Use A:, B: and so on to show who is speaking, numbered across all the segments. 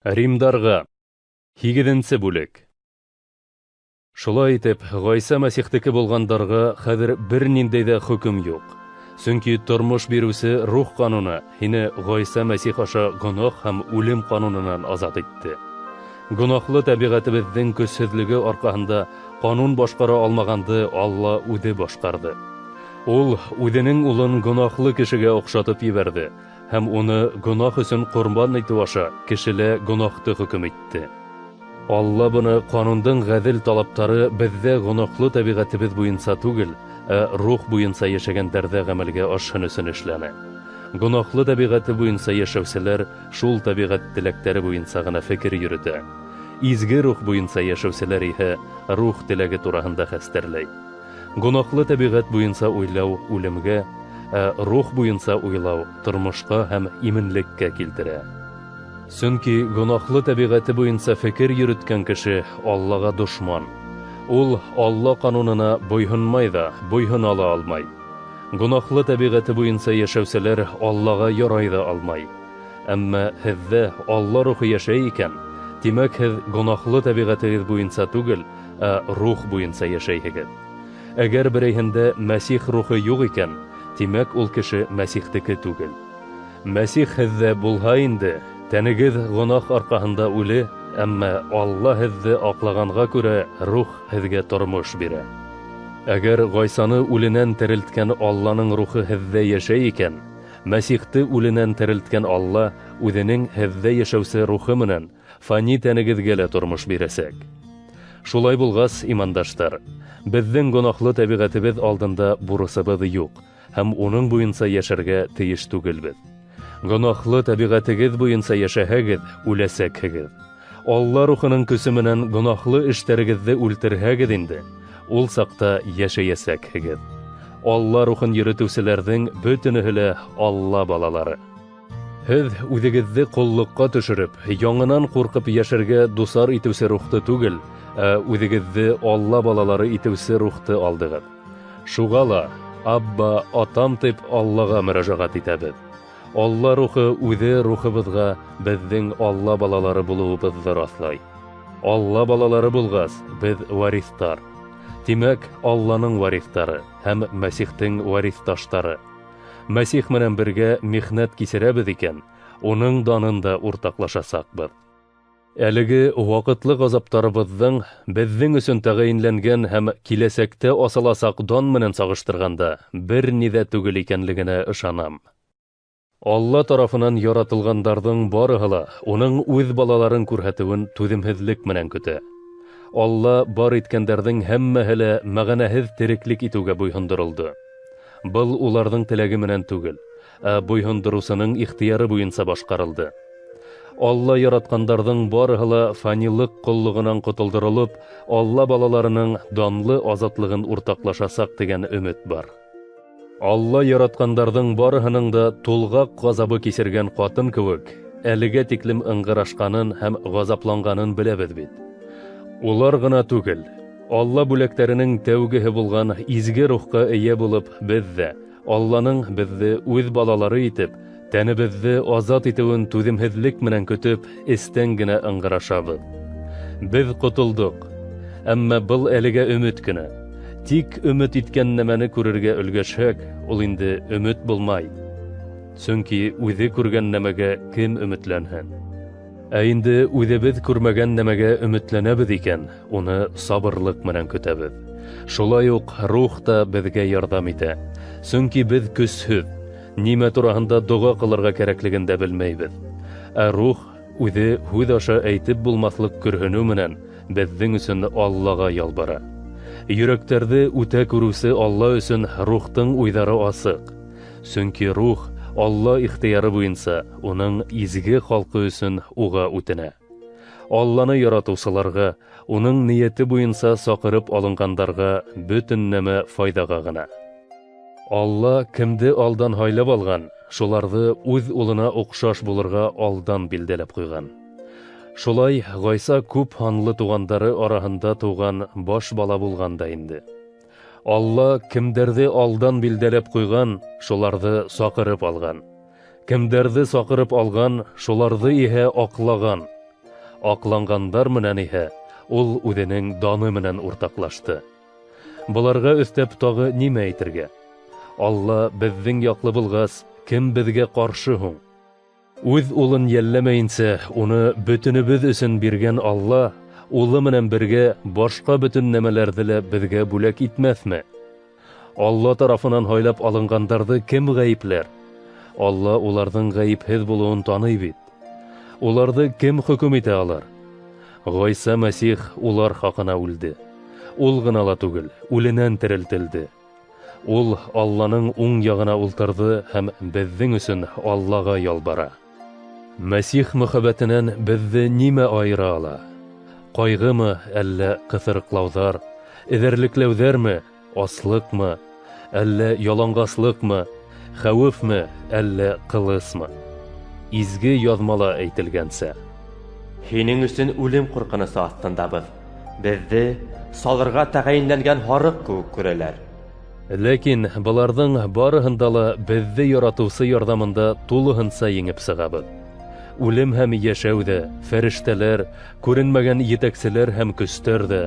A: Римдарға 8-нче бүлек. Шулай итеп, Гайса Мәсихтеке булгандарға хәзер берниндәй дә хөкем юк. Чөнки тормыш бирүсе рух кануны һине Гайса Мәсих аша гөнаһ һәм үлем кануныннан азат итте. Гөнаһлы табигатыбызның көчсезлеге аркасында канун башкара алмаганды Алла үзе башкарды. Ул үзенең улын гөнаһлы кешегә охшатып ебәрде һәм уны гөнаһ өчен курбан итү аша кешеле гөнаһты хөкем итте. Алла буны канундың гадел талаптары бездә гөнаһлы табигатыбыз буенча түгел, рух буенча яшәгәндәрдә гамәлгә ашыру өчен эшләнә. Гөнаһлы табигаты буенча яшәүчеләр шул табигат теләктәре буенча гына фикер йөритә. Изге рух буенча яшәүчеләр иһә рух теләге турында хәстәрләй. Гөнаһлы табигат буенча уйлау үлемгә, рух буенча уйлау тормышка һәм именлеккә килтерә. Чөнки гөнаһлы табигаты буенча фикер йөрткән кеше Аллага дошман. Ул Алла канунына буйһынмай да, буйһына ала алмай. Гөнаһлы табигаты буенча яшәүчеләр Аллага ярай да алмай. Әмма һездә Алла рухы яшәй икән, димәк һез гөнаһлы табигатыгыз буенча түгел, рух буенча яшәйһегез. Әгәр берәйһендә Мәсих рухы юк икән, димәк ул кеше Мәсихтеке түгел. Мәсих һездә булһа инде, тәнегез гөнаһ аркасында үле, әмма Алла һезне аклаганга күрә рух һезгә тормыш бирә. Әгәр Гайсаны үленән терелткән Алланың рухы һездә яшәй икән, Мәсихте үленән терелткән Алла үзенең һездә яшәүче рухы менән фани тәнегезгә лә тормыш бирәсәк. Шулай булгас, имандаштар, безнең гөнаһлы табигатыбыз алдында бурысыбыз юк һәм уның буенча яшәргә тиеш түгелбез. Гөнаһлы табигатыгыз буенча яшәһәгез, үләсәкһегез. Алла рухының көсе менән гөнаһлы эшләрегезне үлтерһәгез инде, ул сакта яшәясәкһегез. Алла рухын йөртүчеләрнең бөтенеһе лә Алла балалары. Һез үзегезне куллыкка төшереп, яңынан куркып яшәргә дусар итүче рухты түгел, үзегезне Алла балалары итүче рухты алдыгыз. Шуга ла Абба, атам дип Аллага мөрәҗәгать итәбез. Алла рухы үзе рухыбызга безнең Алла балалары булуыбызны раслай. Алла балалары булгас, без варистар. Димәк, Алланың варistары һәм Мәсихтең варисташтары. Мәсих менән бергә михнәт кисерәбез икән, уның данында уртаклашасакбыз. Әлеге вакытлы газаптарыбызның безнең өчен тәгаенләнгән һәм киләсәктә асыласак дан менән сагыштырганда берни дә түгел икәнлегенә ышанам. Алла тарафынан яратылгандардың барыһы ла уның үз балаларын күрһәтүен түземһезлек менән көтә. Алла бар иткәндәрнең һәммәһе лә мәгънәһез тереклек итүгә буйһындырылды. Был уларның теләге менән түгел, буйһындырусының ихтыяры буенча башкарылды. Алла яраткандардың барыһы ла фанилык куллыгынан котылдырылып, Алла балаларының данлы азатлыгын уртаклашасак дигән өмет бар. Алла яраткандардың барыһының да тулгак газабы кисергән катын кебек, әлегә тиклем ыңгырашканын һәм газапланганын беләбез бит. Улар гына түгел, Алла бүләктәренең тәүгеһе булган изге рухка ия булып, без дә Алланың безне үз балалары итеп, тәнебезне азат итүен түземһезлек менән көтеп, эстән генә ыңгырашабыз. Без котылдык, әмма был әлегә өмет кенә. Тик өмет иткән нәмәне күрергә өлгәшһәк, ул инде өмет булмай. Чөнки үзе күргән нәмәгә кем өметләнһен? Инде үзебез күрмәгән нәмәгә өметләнәбез икән, уны сабырлык менән көтәбез. Шулай ук рух та безгә ярдәм итә. Чөнки без көчсез, нимә турында дуга кылырга кирәклеген дә белмәйбез. Рух үзе һүз аша әйтеп булмаслык көрһенү менән безнең өчен Аллага ялбара. Йөрәктәрне үтә күрүсе Алла өчен рухтың уйдары асык. Чөнки рух Алла ихтыяры буенча уның изге халкы өчен уга үтенә. Алланы яратучыларга, уның нияте буенча сакырып алынгандарға бөтен нәмә файдага гына. Алла кемде алдан һайлап алган, шуларны үз улына охшаш булырга алдан билдәләп куйган. Шулай Гайса күп ханлы тугандары арасында туган баш бала булганда инде. Алла кемдәрне алдан билдәләп куйган, шуларны сакырып алган. Кемдәрне сакырып алган, шуларны иһә аклаган. Аклангандар менән иһә ул үҙенең даны менән уртаҡлашты. Буларга өҫтәп тағы нимә әйтергә? Алла беҙҙең яҡлы булғас, кем беҙгә ҡаршы һуң? Үҙ улын йәлләмәйенсә, уны бөтөнөбөҙ өсөн биргән Алла, улы менән бергә башҡа бөтөн нәмәләрҙе лә беҙгә бүләк итмәҫме? Алла тарафынан һайлап алынғандарҙы кем ғәйепләр? Алла уларҙың ғәйепһеҙ булыуын таный бит. Уларҙы кем хөкөм итә алыр? Ғайса Мәсих улар хаҡына үлде. Ул ғына ла түгел, үленән терелтелде. Ул Алланың уң яғына ултырҙы һәм беҙҙең өсөн Аллаға ялбара. Мәсих мөхәббәтенән беҙҙе нимә айыра ала? Ҡайғымы, әллә ҡыҫырыҡлауҙар, эҙәрлекләүҙәрме, аслыҡмы, әллә яланғаслыҡмы, хәүефме, әллә ҡылысмы? Изге яҙмала әйтелгәнсә:
B: Һинең өсөн үлем ҡурҡынысы аҫтындабыҙ. Беҙҙе салырға тәғәйенләнгән һарыҡ кеүек күрәләр.
A: Ләкин быларҙың барыһында ла беҙҙе яратыусы ярҙамында тулыһынса еңеп сығабыҙ. Үлем һәм йәшәү ҙә, фәрештәләр, күренмәгән етәкселәр һәм көстәр ҙә,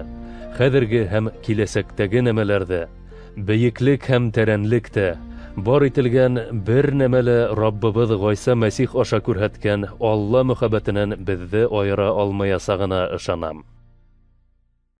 A: хәҙерге һәм киләсәктәге нәмәләр ҙә, бейеклек һәм тәрәнлек тә, бар ителгән бер нәмә лә Раббыбыҙ Ғайса Мәсих аша күрһәткән Алла мөхәббәтенән беҙҙе айыра алмаясағына ышанам.